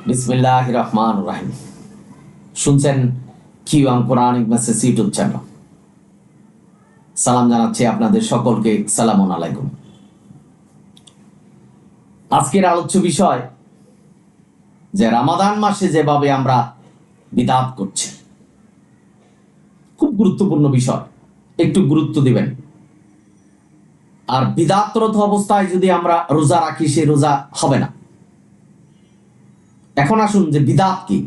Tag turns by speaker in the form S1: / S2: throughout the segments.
S1: বিসমিল্লাহির রহমানির রহিম। শুনছেন QM Quranic Messages YouTube channel. সালাম জানাচ্ছি আপনাদের সকলকে। সালামুন আলাইকুম। আজকের আলোচ্য বিষয় যে রমাদান মাসে যেভাবে আমরা বিদআত করছি, খুব গুরুত্বপূর্ণ বিষয়, একটু গুরুত্ব দিবেন। আর বিদআতরত অবস্থায় যদি আমরা রোজা রাখি, সে রোজা হবে না। এখন আসুন যে বিদআত কি,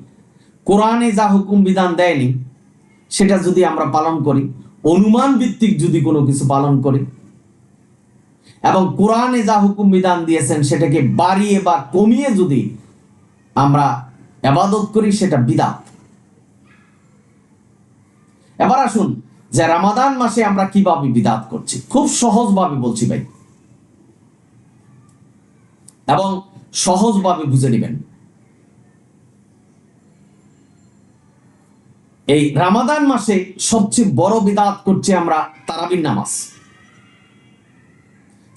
S1: কোরআনে যা হুকুম বিধান দেয়নি সেটা যদি আমরা পালন করি, অনুমান ভিত্তিক যদি কোনো কিছু পালন করি, এবং কোরআনে যা হুকুম বিধান দিয়েছেন সেটাকে বাড়িয়ে বা কমিয়ে যদি আমরা ইবাদত করি, সেটা বিদআত। এবার আসুন যে রমাদান মাসে আমরা কিভাবে বিদআত করছি, খুব সহজভাবে বলছি ভাই, এবং সহজভাবে বুঝে নেবেন। এই রমাদান মাসে সবচেয়ে বড় বিদআত করছি আমরা তারাবির নামাজ।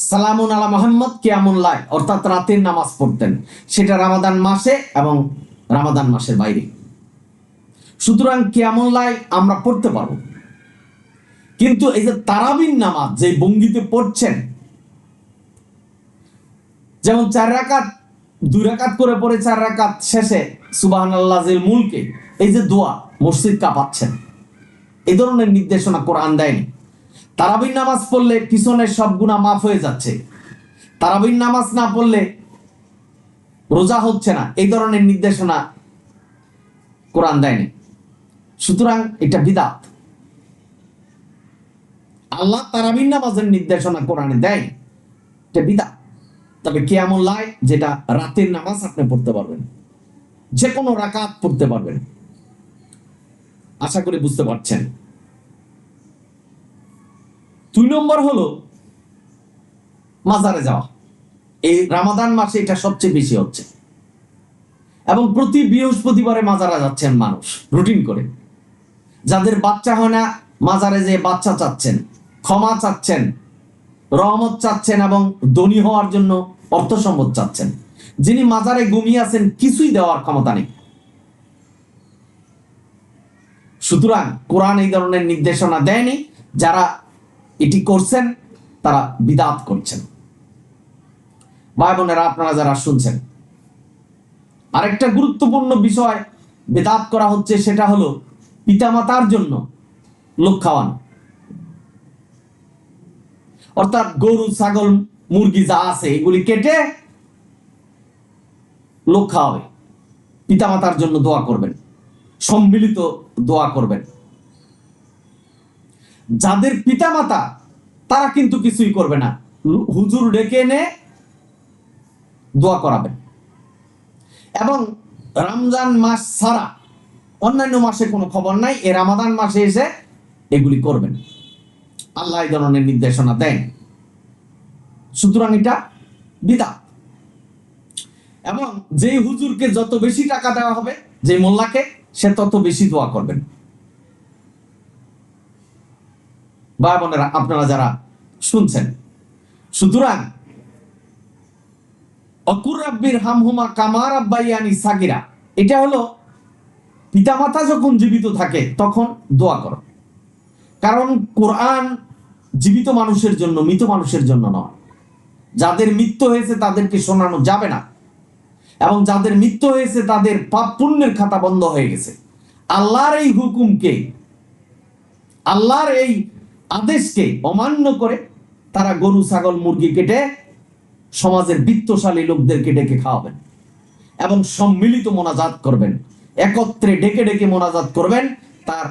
S1: সালামুন আলা মুহাম্মদ কিয়ামুল লাইল, অর্থাৎ রাতের নামাজ পড়তেন, সেটা রমাদান মাসে এবং রমাদান মাসের বাইরে। সুতরাং কিয়ামুল লাইল আমরা পড়তে পারবো, কিন্তু এই যে তারাবির নামাজ যে ভঙ্গিতে পড়ছেন, যেমন 4 রাকাত 2 রাকাত করে পড়ে 4 রাকাত শেষে সুবহানাল্লাহ জিল মুলকে, এই যে দোয়া মসজিদ কাঁপাচ্ছেন, এই ধরনের নির্দেশনা কোরআন দেয়নি। তারাবির নামাজ পড়লে পিছনের সব গুনাহ মাফ হয়ে যাচ্ছে, তারাবির নামাজ না পড়লে রোজা হচ্ছে না, এই ধরনের নির্দেশনা কোরআন দেয়নি। সুতরাং এটা বিদআত। আল্লাহ তারাবির নামাজের নির্দেশনা কোরআনে দেয়, এটা বিদআত। তবে কিয়ামুল লাইল, যেটা রাতের নামাজ, আপনি পড়তে পারবেন, যে কোনো রাকাত পড়তে পারবেন। আশা করি বুঝতে পারছেন। 2 নম্বর হলো মাজারে যাওয়া। এই রমাদান মাসে এটা সবচেয়ে বেশি হচ্ছে, এবং প্রতি বৃহস্পতিবারে মাজারে যাচ্ছেন মানুষ রুটিন করে। যাদের বাচ্চা হয় না, মাজারে যে বাচ্চা চাচ্ছেন, ক্ষমা চাচ্ছেন, রহমত চাচ্ছেন, এবং ধনী হওয়ার জন্য অর্থ সম্পদ চাচ্ছেন। যিনি মাজারে ঘুমিয়ে আছেন, কিছুই দেওয়ার ক্ষমতা নেই। সুতরাং কোরআন এই ধরনের নির্দেশনা দেয়নি। যারা এটি করছেন তারা বিদআত করছেন। ভাই বোনেরা, আপনারা যারা শুনছেন, আরেকটা গুরুত্বপূর্ণ বিষয় বিদআত করা হচ্ছে, সেটা হলো পিতামাতার জন্য লোক খাওয়ানো। অর্থাৎ গরু, ছাগল, মুরগি যা আছে এগুলি কেটে লোক খাওয়াবে, পিতামাতার জন্য দোয়া করবেন, সম্মিলিত দোয়া করবেন। যাদের পিতামাতা, তারা কিন্তু কিছুই করবে না, হুজুর ডেকে এনে দোয়া করাবেন। এবং রমজান মাস ছাড়া অন্যান্য মাসে কোনো খবর নাই, এই রমাদান মাসে এসে এগুলি করবেন। আল্লাহ এই ধরনের নির্দেশনা দেন। সুতরাং এটা বিদআত। এবং যেই হুজুরকে যত বেশি টাকা দেওয়া হবে, যে মোল্লাকে, সে তত বেশি দোয়া করবেন। ভাই বোনেরা, আপনারা যারা শুনছেন, সুতরাং অকুর রাব্বির হামহুমা কামা রাব্বায়ানি সাগিরা, এটা হলো পিতামাতা যখন জীবিত থাকে তখন দোয়া করো। কারণ কোরআন জীবিত মানুষের জন্য, মৃত মানুষের জন্য নয়। যাদের মৃত্যু হয়েছে তাদেরকে শোনানো যাবে না, এবং যাদের মৃত্যু হয়েছে তাদের পাপ পুণ্যের খাতা বন্ধ হয়ে গেছে। আল্লাহর এই হুকুমকে, আল্লাহর এই আদেশকে অমান্য করে তারা গরু, ছাগল, মুরগি কেটে সমাজের বিত্তশালী লোকদেরকে ডেকে খাওয়াবেন, এবং সম্মিলিত মোনাজাত করবেন, একত্রে ডেকে ডেকে মোনাজাত করবেন, তার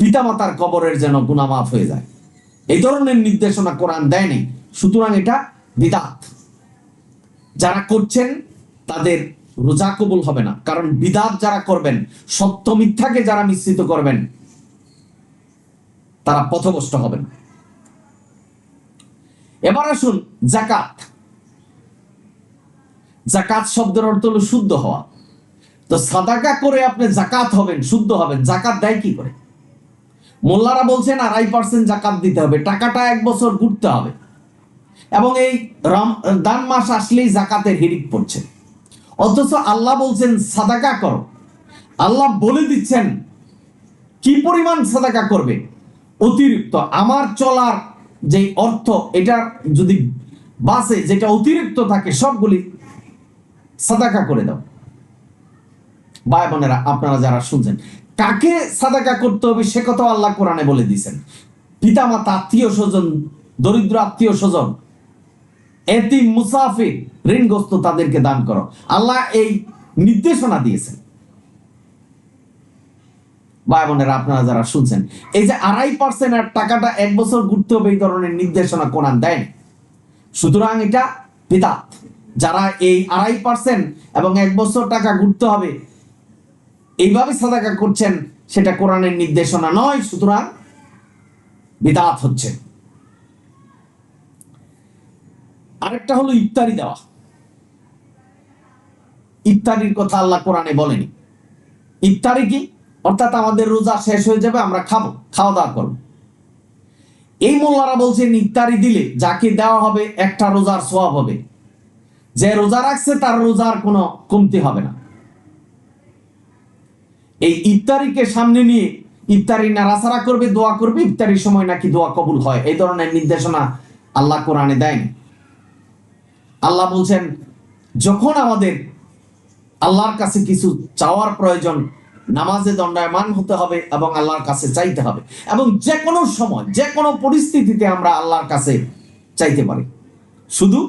S1: পিতামাতার কবরের যেন গুনাহ মাফ হয়ে যায়। এই ধরনের নির্দেশনা কোরআন দেয়নি। সুতরাং এটা বিদআত। যারা করছেন তাদের রোজা কবুল হবে না, কারণ বিদআত যারা করবেন, সত্য মিথ্যাকে যারা মিশ্রিত করবেন, তারা পথভ্রষ্ট হবেন। এবার আসুন যাকাত। যাকাত শব্দের অর্থ হলো শুদ্ধ হওয়া। তো সাদাকা করে আপনি যাকাত হবেন, শুদ্ধ হবেন। যাকাত দেয় কি করে? মোল্লারা বলছেন 2.5% যাকাত দিতে হবে, টাকাটা 1 বছর ঘুরতে হবে, এবং এই রমজান মাস আসলেই যাকাতের হিড়িক পড়ছে। অথচ আল্লাহ বলছেন সাদাকা করো। আল্লাহ বলে দিচ্ছেন কি পরিমাণ সাদাকা করবে। অতিরিক্ত আমার চলার যে অর্থ, এটা যদি বাসে যেটা অতিরিক্ত থাকে সবগুলি সাদাকা করে দাও। ভাই বোনেরা, আপনারা যারা শুনছেন, কাকে সাদাকা করতে হবে সে কথা আল্লাহ কোরআনে বলে দিয়েছেন। পিতামাতা, আত্মীয় স্বজন, দরিদ্র আত্মীয় স্বজন, এতিম, মুসাফির, ঋণগ্রস্ত, তাদেরকে দান করো। আল্লাহ এই নির্দেশনা দিয়েছেন। ভাই বোনেরা, আপনারা যারা শুনছেন, এই যে 2.5% আর টাকাটা 1 বছর ঘুরতে হবে, এই ধরনের নির্দেশনা কোরআন দেয়। সুতরাং এটা বিদআত। যারা এই 2.5% এবং 1 বছর টাকা ঘুরতে হবে এইভাবে সাদাকা করছেন, সেটা কোরআনের নির্দেশনা নয়, সুতরাং বিদআত হচ্ছে। আরেকটা হলো ইফতারি দেওয়া। ইফতারির কথা আল্লাহ কোরআনে বলেনি। ইফতারি কি? অর্থাৎ আমাদের রোজা শেষ হয়ে যাবে, আমরা খাওয়া দাওয়া করবো। এই মোল্লারা বলছেন ইফতারি দিলে যাকে দেওয়া হবে একটা রোজার সওয়াব হবে, যে রোজা রাখছে তার রোজার কোনো কমতি হবে না। এই ইফতারিকে সামনে নিয়ে ইফতারি নাড়াচাড়া করবে, দোয়া করবে, ইফতারির সময় নাকি দোয়া কবুল হয়, এই ধরনের নির্দেশনা আল্লাহ কোরআনে দেয়নি। আল্লাহ বলছেন যখন আমাদের আল্লাহর কাছে কিছু চাওয়ার প্রয়োজন, নামাজে দণ্ডায়মান হতে হবে এবং আল্লাহর কাছে চাইতে হবে, এবং যে কোনো সময় যে কোনো পরিস্থিতিতে আমরা আল্লাহর কাছে চাইতে পারি, শুধু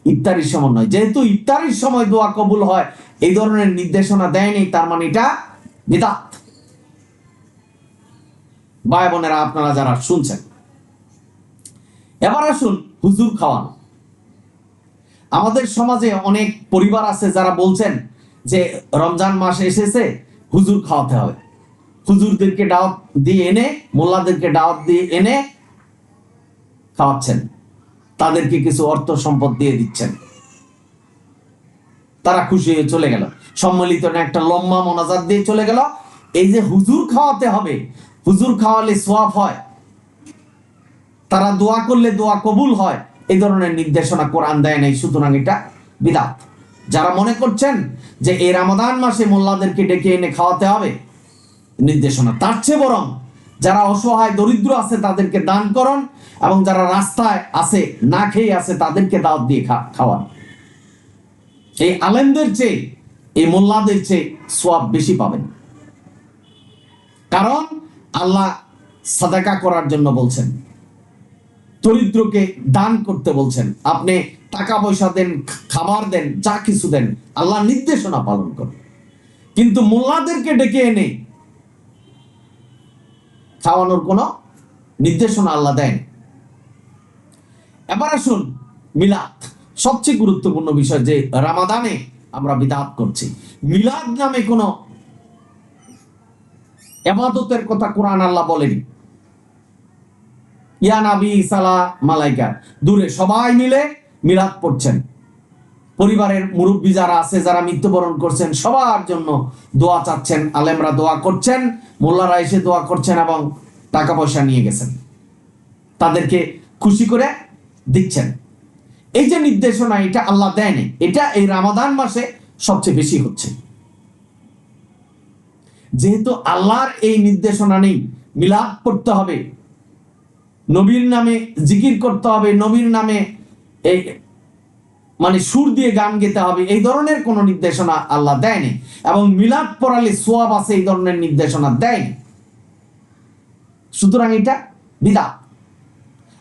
S1: ইফতারির সময় নয়। যেহেতু ইফতারির সময় দোয়া কবুল হয়, এই ধরনের নির্দেশনা দেয়নি, তার মানে এটা বিদআত। ভাই বোনেরা, আপনারা যারা শুনছেন, এবার আসুন হুজুর খাওয়ানো। আমাদের সমাজে অনেক পরিবার আছে যারা বলছেন যে রমজান মাস এসেছে, হুজুর খাওয়াতে হবে। হুজুরদেরকে দাওয়াত দিয়ে এনে, মোল্লাদেরকে দাওয়াত দিয়ে এনে খাওয়াচ্ছেন, তাদেরকে কিছু অর্থ সম্পদ দিয়ে দিচ্ছেন, তারা খুশি হয়ে চলে গেল, সম্মিলিত একটা লম্বা মোনাজাত দিয়ে চলে গেল। এই যে হুজুর খাওয়াতে হবে, হুজুর খাওয়ালে সওয়াব হয়, তারা দোয়া করলে দোয়া কবুল হয়, এই ধরনের নির্দেশনা কোরআন দেয় নাই, সুতরাং এটা বিদআত। যারা মনে করছেন যে এই রমাদান মাসে মোল্লাদেরকে ডেকে এনে খাওয়াতে হবে নির্দেশনা, তার চেয়ে বরং যারা অসহায় দরিদ্র আছে তাদেরকে দান করুন, এবং যারা রাস্তায় আছে না খেয়ে আছে তাদেরকে দাওয়াত দিয়ে খাওয়ান। এই আলেমদের চেয়ে, এই মোল্লাদের চেয়ে সওয়াব বেশি পাবেন। কারণ আল্লাহ সাদাকা করার জন্য বলছেন, দরিদ্রকে দান করতে বলছেন। আপনি টাকা পয়সা দেন, খাবার দেন, যা কিছু দেন, আল্লাহ নির্দেশনা পালন করুন। কিন্তু মোল্লাদেরকে ডেকে এনে খাওয়ানোর কোন নির্দেশনা আল্লাহ দেন। এবার আসুন মিলাদ, সবচেয়ে গুরুত্বপূর্ণ বিষয়, যে রমাদানে আমরা বিদআত করছি। মিলাদ নামে কোন ইবাদতের কথা কোরআন আল্লাহ বলেনি। ইয়া নবী সালাম মালাইকা, দূরে সবাই মিলে মিলাদ পড়ছেন, পরিবারের মুরব্বী যারা আছে, যারা মৃত্যুবরণ করছেন, সবার জন্য দোয়া চাচ্ছেন, আলেমরা দোয়া করছেন, মোল্লারা এসে দোয়া করছেন এবং টাকা পয়সা নিয়ে গেছেন, তাদেরকে খুশি করে দিচ্ছেন। এই যে নির্দেশনা, এটা আল্লাহ দেয়নি, এটা এই রমাদান মাসে সবচেয়ে বেশি হচ্ছে। যেহেতু আল্লাহর এই নির্দেশনা নেই, মিলাদ পড়তে হবে, নবীর নামে জিকির করতে হবে, নবীর নামে এই মানে সুর দিয়ে গান গেতে হবে, এই ধরনের কোন নির্দেশনা আল্লাহ দেয়নি, এবং মিলাদ পড়ালে সওয়াব আছে, এই ধরনের নির্দেশনা দেয়নি। সুতরাং এটা বিদআত।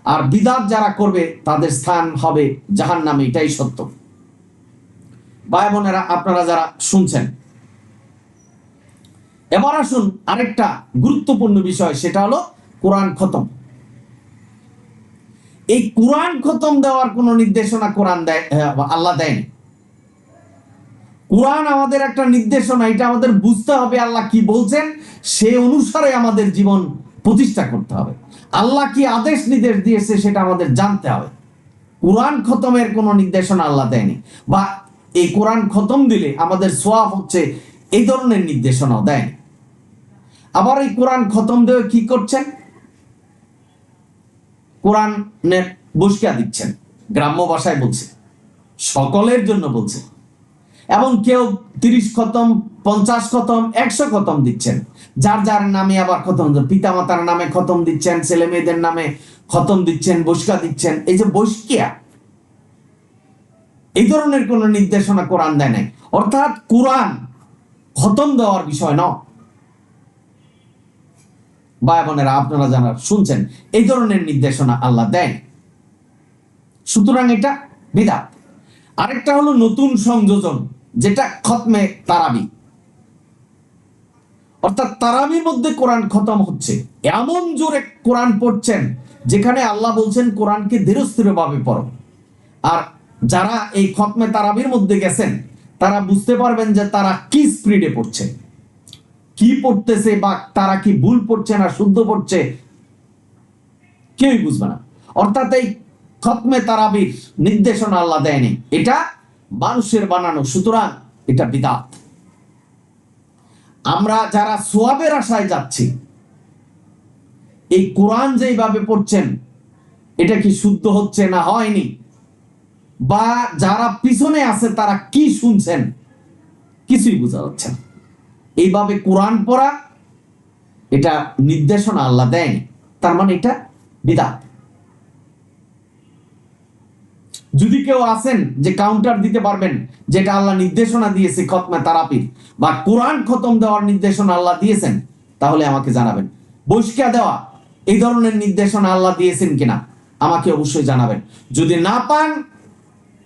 S1: আর বিদআত যারা করবে তাদের স্থান হবে জাহান্নামে, এটাই সত্য। ভাই বোনেরা, আপনারা যারা শুনছেন, এবার আসুন আরেকটা গুরুত্বপূর্ণ বিষয়, সেটা হলো কোরআন খতম। এই কোরআন খতম দেওয়ার কোন নির্দেশনা কোরআন আল্লাহ দেয়নি। কোরআন আমাদের একটা নির্দেশনা, এটা আমাদের বুঝতে হবে আল্লাহ কি বলছেন, সে অনুসারে আমাদের জীবন প্রতিষ্ঠা করতে হবে। আল্লাহ কি আদেশ নির্দেশ দিয়েছে সেটা আমাদের জানতে হবে। কোরআন খতমের কোন নির্দেশনা আল্লাহ দেয়নি, বা এই কোরআন খতম দিলে আমাদের সওয়াব হচ্ছে, এই ধরনের নির্দেশনাও দেয়নি। আবার এই কোরআন খতম দিয়ে কি করছেন, কোরআনের বসকিয়া দিচ্ছেন। গ্রাম্য ভাষায় বলছে, সকলের জন্য বলছে। এবং কেউ 30 খতম, 50 খতম, 100 খতম দিচ্ছেন। যার যার নামে আবার খতম, পিতা মাতার নামে খতম দিচ্ছেন, ছেলে মেয়েদের নামে খতম দিচ্ছেন, বসকা দিচ্ছেন। এই যে বসকিয়া, এই ধরনের কোন নির্দেশনা কোরআন দেয় নাই। অর্থাৎ কোরআন খতম দেওয়ার বিষয় নয়। ভাই বোনেরা, আপনারা যারা শুনছেন, এই ধরনের নির্দেশনা আল্লাহ দেন। সুতরাং এটা বিদআত। আরেকটা হলো নতুন সংযোজন, যেটা খতমে তারাবি। অর্থাৎ তারাবির মধ্যে কোরআন খতম হচ্ছে, এমন জোরে কোরআন পড়ছেন যেখানে আল্লাহ বলছেন কোরআনকে ধীরস্থির ভাবে পড়ো। আর যারা এই খতমে তারাবির মধ্যে গেছেন তারা বুঝতে পারবেন যে তারা কি স্পিডে পড়ছে, কি পড়তেছে, বা তারা কি ভুল পড়ছে না শুদ্ধ পড়ছে, কেউই বুঝবে না। অর্থাৎ এই খতমে তারাবির নির্দেশনা আল্লাহ দেয়নি, এটা মানুষের বানানো। সুতরাং এটা বিদআত। আমরা যারা সোয়াবের আশায় যাচ্ছি, এই কোরআন যেভাবে পড়ছেন এটা কি শুদ্ধ হচ্ছে না হয়নি, বা যারা পিছনে আছে তারা কি শুনছেন, কিছুই বোঝা যাচ্ছে না। এইভাবে কোরআন পড়া, এটা নির্দেশনা আল্লাহ দেয়নি, তার মানে এটা বিদআত। যদি কেউ আছেন যে কাউন্টার দিতে পারবেন যেটা আল্লাহ নির্দেশনা দিয়েছে খতমে তারাবির, বা কোরআন খতম দেওয়ার নির্দেশনা আল্লাহ দিয়েছেন, তাহলে আমাকে জানাবেন। বৈশিকা দেওয়া, এই ধরনের নির্দেশনা আল্লাহ দিয়েছেন কিনা আমাকে অবশ্যই জানাবেন। যদি না পান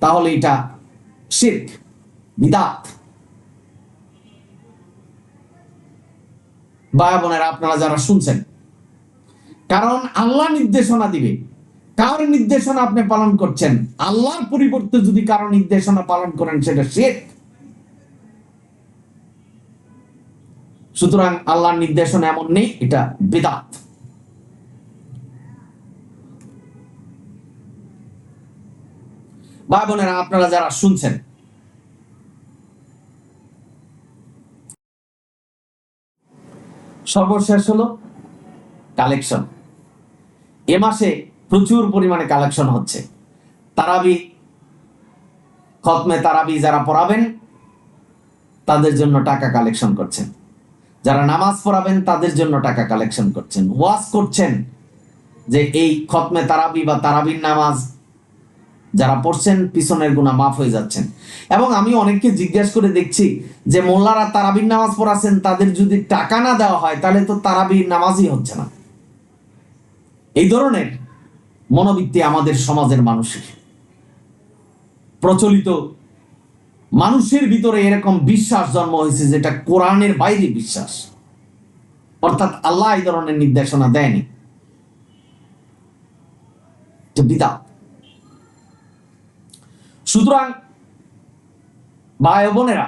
S1: তাহলে এটা শিরক, বিদআত। ভাই বোনেরা, আপনারা যারা শুনছেন, কারণ আল্লাহ নির্দেশনা দিবে, কার নির্দেশনা আপনি পালন করছেন, আল্লাহর পরিবর্তে যদি কারো নির্দেশনা পালন করেন সেটা শিরক। সুতরাং আল্লাহর নির্দেশনা এমন নেই, এটা বিদআত। ভাই বোনেরা, আপনারা যারা শুনছেন, সর্বশেষ হলো কালেকশন। এ মাসে প্রচুর পরিমাণে কালেকশন হচ্ছে। তারাবি, খতমে তারাবি যারা পড়াবেন তাদের জন্য টাকা কালেকশন করছেন, যারা নামাজ পড়াবেন তাদের জন্য টাকা কালেকশন করছেন, ওয়াজ করছেন যে এই খতমে তারাবি বা তারাবির নামাজ যারা পড়ছেন পিছনের গুনাহ মাফ হয়ে যাচ্ছেন। এবং আমি অনেককে জিজ্ঞাসা করে দেখছি যে মোল্লারা তারাবির নামাজ পড়াচ্ছেন, তাদের যদি টাকা না দেওয়া হয় তাহলে তো তারাবির নামাজই হচ্ছে না। এই ধরনের মনোবৃত্তি আমাদের সমাজের মানুষের প্রচলিত, মানুষের ভিতরে এরকম বিশ্বাস জন্ম হয়েছে যেটা কোরআনের বাইরে বিশ্বাস। অর্থাৎ আল্লাহ এই ধরনের নির্দেশনা দেয়নি, বিদআত। সুতরাং ভাই বোনেরা,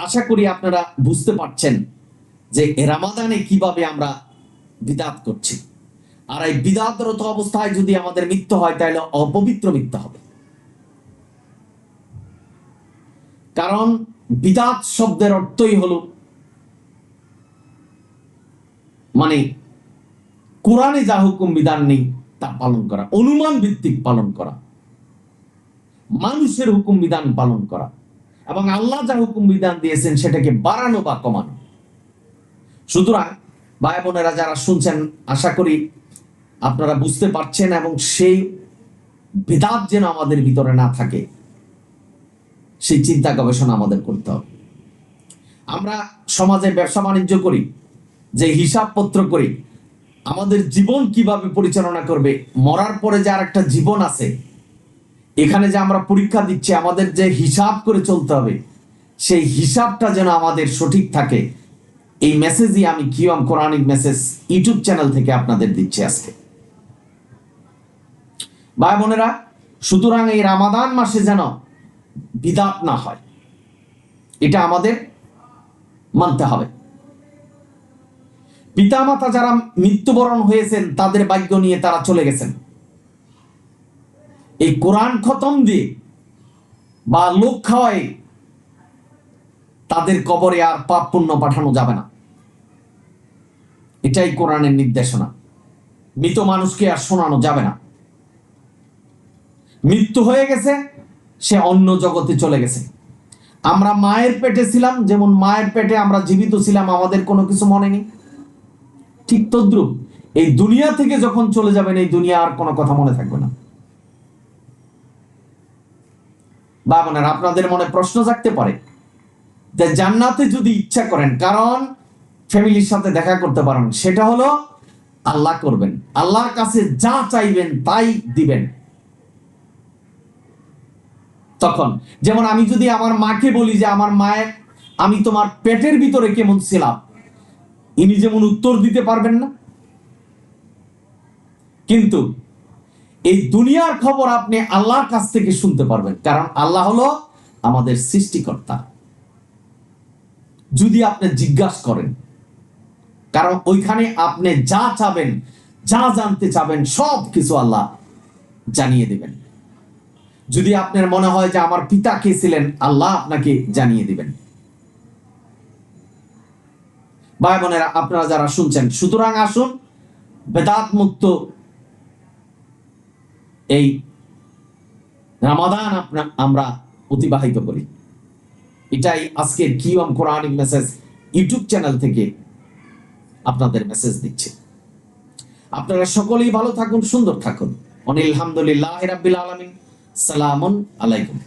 S1: আশা করি আপনারা বুঝতে পারছেন যে রামাদানে কিভাবে আমরা বিদআত করছি। আর এই বিদআতরত অবস্থায় যদি আমাদের মৃত্যু হয় তাহলে অপবিত্র মৃত্যু হবে। কারণ বিদআত শব্দের অর্থই হলো মানে কোরআনে যা হুকুম বিধান নেই তা পালন করা, অনুমান ভিত্তিক পালন করা, মানুষের হুকুম বিধান পালন করা, এবং আল্লাহ যা হুকুম বিধান দিয়েছেন সেটাকে বাড়ানো বা কমানো। সুতরাং ভাই বোনেরা যারা শুনছেন, আশা করি আপনারা বুঝতে পারছেন, এবং সেই বিদআত যেন আমাদের ভিতরে না থাকে সেই চিন্তা গবেষণা আমাদের করতে হবে। আমরা সমাজে ব্যবসা বাণিজ্য করি, যে হিসাবপত্র করি, আমাদের জীবন কিভাবে পরিচালনা করবে, মরার পরে যে আর একটা জীবন আছে, এখানে যে আমরা পরীক্ষা দিচ্ছি, আমাদের যে হিসাব করে চলতে হবে, সেই হিসাবটা যেন আমাদের সঠিক থাকে। এই মেসেজই আমি QM Quranic message YouTube channel থেকে আপনাদের দিচ্ছি আজকে। ভাই বোনেরা, সুতরাং এই রামাদান মাসে যেন বিদআত না হয়, এটা আমাদের মানতে হবে। পিতামাতা যারা মৃত্যুবরণ হয়েছেন তাদের ভাগ্য নিয়ে তারা চলে গেছেন, এই কোরআন খতম দিয়ে বা লোক খাওয়ায় তাদের কবরে আর পাপ পুণ্য পাঠানো যাবে না। এটাই কোরআনের নির্দেশনা। মৃত মানুষকে আর শোনানো যাবে না। মৃত্যু হয়ে গেছে, সে অন্য জগতে চলে গেছে। আমরা মায়ের পেটে ছিলাম, যেমন মায়ের পেটে আমরা জীবিত ছিলাম, আমাদের কোনো কিছু মনে নেই, ঠিক তদ্রুপ এই দুনিয়া থেকে যখন চলে যাবেন, এই দুনিয়া আর কোনো কথা মনে থাকবে না। বা বোনেরা, আপনাদের মনে প্রশ্ন জাগতে পারে যে জান্নাতে যদি ইচ্ছা করেন, কারণ ফ্যামিলির সাথে দেখা করতে পারেন, সেটা হলো আল্লাহ করবেন, আল্লাহর কাছে যা চাইবেন তাই দিবেন। তখন যেমন আমি যদি আমার মাকে বলি যে আমার মায়ের, আমি তোমার পেটের ভিতরে কেমন ছিলাম, ইনি যেমন উত্তর দিতে পারবেন না, কিন্তু এই দুনিয়ার খবর আপনি আল্লাহর কাছ থেকে শুনতে পারবেন, কারণ আল্লাহ হলো আমাদের সৃষ্টিকর্তা। যদি আপনি জিজ্ঞাসা করেন, কারণ ওইখানে আপনি যা চাবেন, যা জানতে চাবেন, সব কিছু আল্লাহ জানিয়ে দিবেন। যদি আপনার মনে হয় যে আমার পিতা কে ছিলেন, আল্লাহ আপনাকে জানিয়ে দিবেন। ভাই বোনেরা, আপনারা যারা শুনছেন, সুতরাং আসুন বেদাত মুক্ত এই রমাদান আমরা অতিবাহিত করি। এটাই আজকের QM Quranic message YouTube channel থেকে আপনাদের মেসেজ দিচ্ছে। আপনারা সকলেই ভালো থাকুন, সুন্দর থাকুন। আলহামদুলিল্লাহি রাব্বিল আলামিন। সালামুন আলাইকুম।